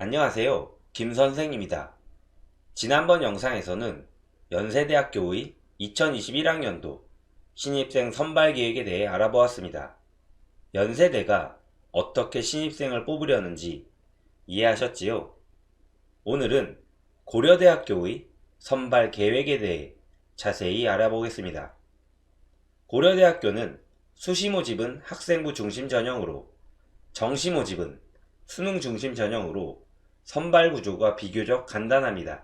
안녕하세요. 김선생입니다. 지난번 영상에서는 연세대학교의 2021학년도 신입생 선발 계획에 대해 알아보았습니다. 연세대가 어떻게 신입생을 뽑으려는지 이해하셨지요? 오늘은 고려대학교의 선발 계획에 대해 자세히 알아보겠습니다. 고려대학교는 수시 모집은 학생부 중심 전형으로, 정시 모집은 수능 중심 전형으로 선발 구조가 비교적 간단합니다.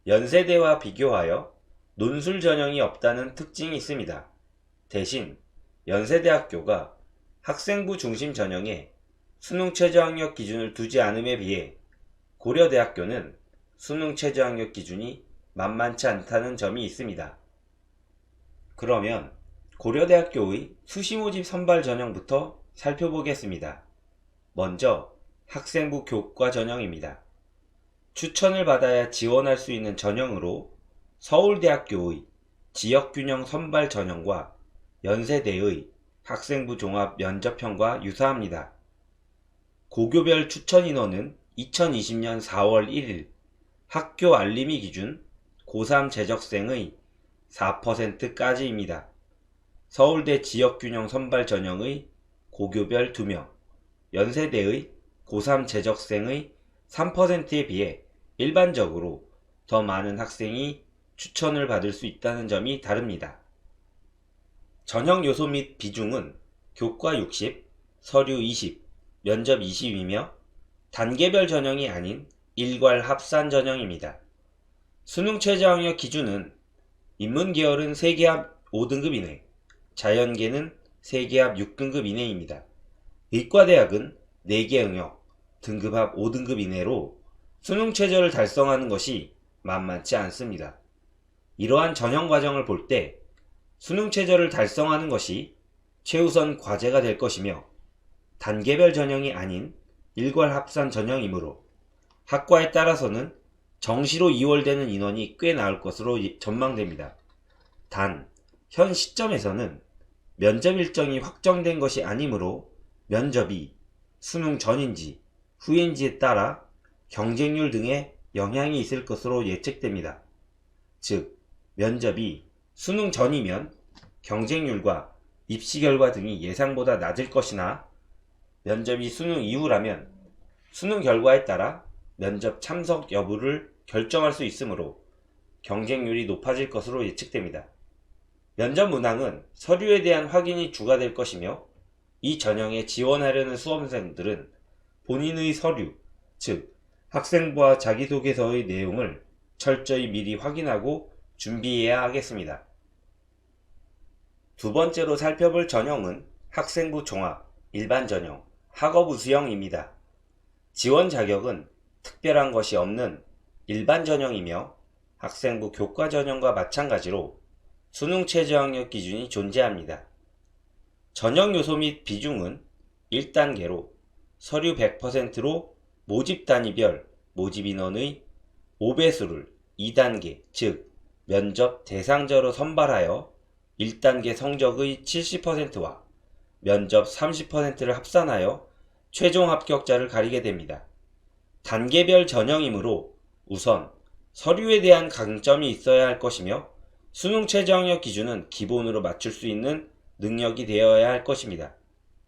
연세대와 비교하여 논술 전형이 없다는 특징이 있습니다. 대신 연세대학교가 학생부 중심 전형에 수능 최저학력 기준을 두지 않음에 비해 고려대학교는 수능 최저학력 기준이 만만치 않다는 점이 있습니다. 그러면 고려대학교의 수시 모집 선발 전형부터 살펴보겠습니다. 먼저 학생부 교과 전형입니다. 추천을 받아야 지원할 수 있는 전형으로 서울대학교의 지역균형 선발 전형과 연세대의 학생부 종합 면접형과 유사합니다. 고교별 추천 인원은 2020년 4월 1일 학교 알림이 기준 고3 재적생의 4%까지입니다. 서울대 지역균형 선발 전형의 고교별 2명, 연세대의 고3 재적생의 3%에 비해 일반적으로 더 많은 학생이 추천을 받을 수 있다는 점이 다릅니다. 전형 요소 및 비중은 교과 60, 서류 20, 면접 20이며 단계별 전형이 아닌 일괄 합산 전형입니다. 수능 최저학력 기준은 인문계열은 세계합 5등급 이내, 자연계는 세계합 6등급 이내입니다. 의과대학은 4개 응역, 등급합 5등급 이내로 수능 최저를 달성하는 것이 만만치 않습니다. 이러한 전형 과정을 볼 때 수능 최저를 달성하는 것이 최우선 과제가 될 것이며 단계별 전형이 아닌 일괄 합산 전형이므로 학과에 따라서는 정시로 이월되는 인원이 꽤 나올 것으로 전망됩니다. 단, 현 시점에서는 면접 일정이 확정된 것이 아니므로 면접이 수능 전인지 후인지에 따라 경쟁률 등에 영향이 있을 것으로 예측됩니다. 즉, 면접이 수능 전이면 경쟁률과 입시 결과 등이 예상보다 낮을 것이나 면접이 수능 이후라면 수능 결과에 따라 면접 참석 여부를 결정할 수 있으므로 경쟁률이 높아질 것으로 예측됩니다. 면접 문항은 서류에 대한 확인이 주가 될 것이며 이 전형에 지원하려는 수험생들은 본인의 서류, 즉 학생부와 자기소개서의 내용을 철저히 미리 확인하고 준비해야 하겠습니다. 두 번째로 살펴볼 전형은 학생부 종합, 일반 전형, 학업 우수형입니다. 지원 자격은 특별한 것이 없는 일반 전형이며 학생부 교과 전형과 마찬가지로 수능 최저학력 기준이 존재합니다. 전형 요소 및 비중은 1단계로 서류 100%로 모집 단위별 모집 인원의 5배수를 2단계, 즉 면접 대상자로 선발하여 1단계 성적의 70%와 면접 30%를 합산하여 최종 합격자를 가리게 됩니다. 단계별 전형이므로 우선 서류에 대한 강점이 있어야 할 것이며 수능 최저학력 기준은 기본으로 맞출 수 있는 능력이 되어야 할 것입니다.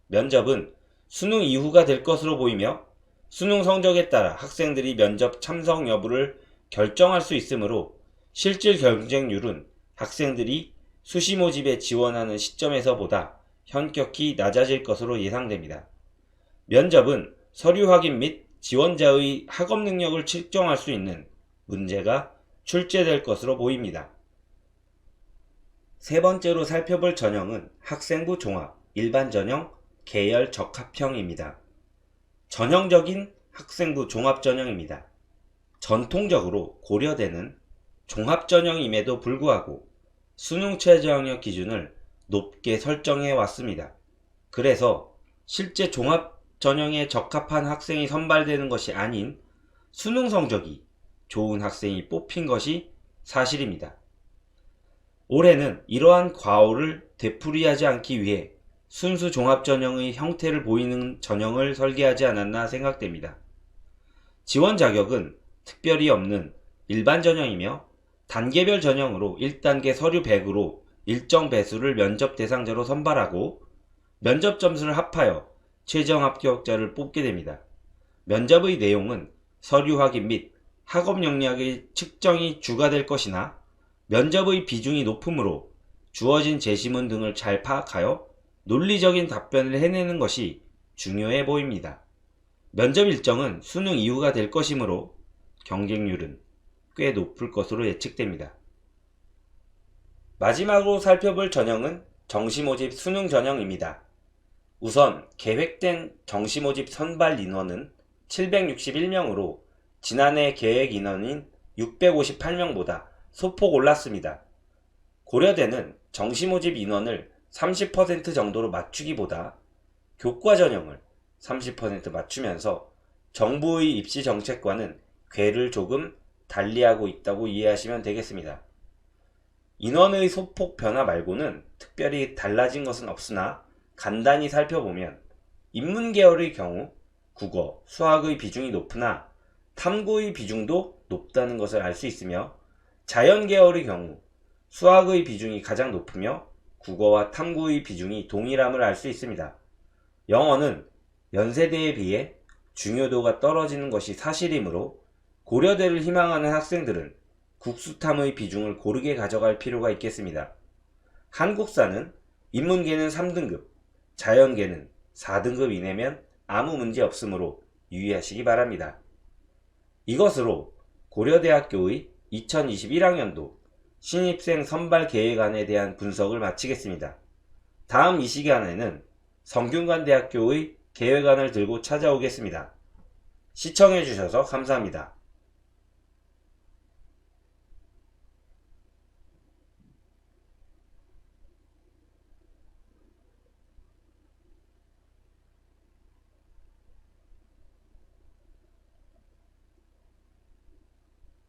면접은 수능 이후가 될 것으로 보이며 수능 성적에 따라 학생들이 면접 참석 여부를 결정할 수 있으므로 실질 경쟁률은 학생들이 수시 모집에 지원하는 시점에서보다 현격히 낮아질 것으로 예상됩니다. 면접은 서류 확인 및 지원자의 학업 능력을 측정할 수 있는 문제가 출제될 것으로 보입니다. 세 번째로 살펴볼 전형은 학생부 종합, 일반 전형, 계열 적합형입니다. 전형적인 학생부 종합 전형입니다. 전통적으로 고려대는 종합 전형임에도 불구하고 수능 최저학력 기준을 높게 설정해 왔습니다. 그래서 실제 종합 전형에 적합한 학생이 선발되는 것이 아닌 수능 성적이 좋은 학생이 뽑힌 것이 사실입니다. 올해는 이러한 과오를 되풀이하지 않기 위해 순수 종합 전형의 형태를 보이는 전형을 설계하지 않았나 생각됩니다. 지원 자격은 특별히 없는 일반 전형이며 단계별 전형으로 1단계 서류 100으로 일정 배수를 면접 대상자로 선발하고 면접 점수를 합하여 최종 합격자를 뽑게 됩니다. 면접의 내용은 서류 확인 및 학업 역량의 측정이 주가 될 것이나 면접의 비중이 높으므로 주어진 제시문 등을 잘 파악하여 논리적인 답변을 해내는 것이 중요해 보입니다. 면접 일정은 수능 이후가 될 것이므로 경쟁률은 꽤 높을 것으로 예측됩니다. 마지막으로 살펴볼 전형은 정시모집 수능 전형입니다. 우선 계획된 정시모집 선발 인원은 761명으로 지난해 계획 인원인 658명보다 소폭 올랐습니다. 고려대는 정시모집 인원을 30% 정도로 맞추기보다 교과 전형을 30% 맞추면서 정부의 입시 정책과는 궤를 조금 달리하고 있다고 이해하시면 되겠습니다. 인원의 소폭 변화 말고는 특별히 달라진 것은 없으나 간단히 살펴보면 인문 계열의 경우 국어, 수학의 비중이 높으나 탐구의 비중도 높다는 것을 알 수 있으며 자연 계열의 경우 수학의 비중이 가장 높으며 국어와 탐구의 비중이 동일함을 알 수 있습니다. 영어는 연세대에 비해 중요도가 떨어지는 것이 사실이므로 고려대를 희망하는 학생들은 국수탐의 비중을 고르게 가져갈 필요가 있겠습니다. 한국사는 인문계는 3등급, 자연계는 4등급 이내면 아무 문제 없으므로 유의하시기 바랍니다. 이것으로 고려대학교의 2021학년도 신입생 선발 계획안에 대한 분석을 마치겠습니다. 다음 이 시간에는 성균관대학교의 계획안을 들고 찾아오겠습니다. 시청해주셔서 감사합니다.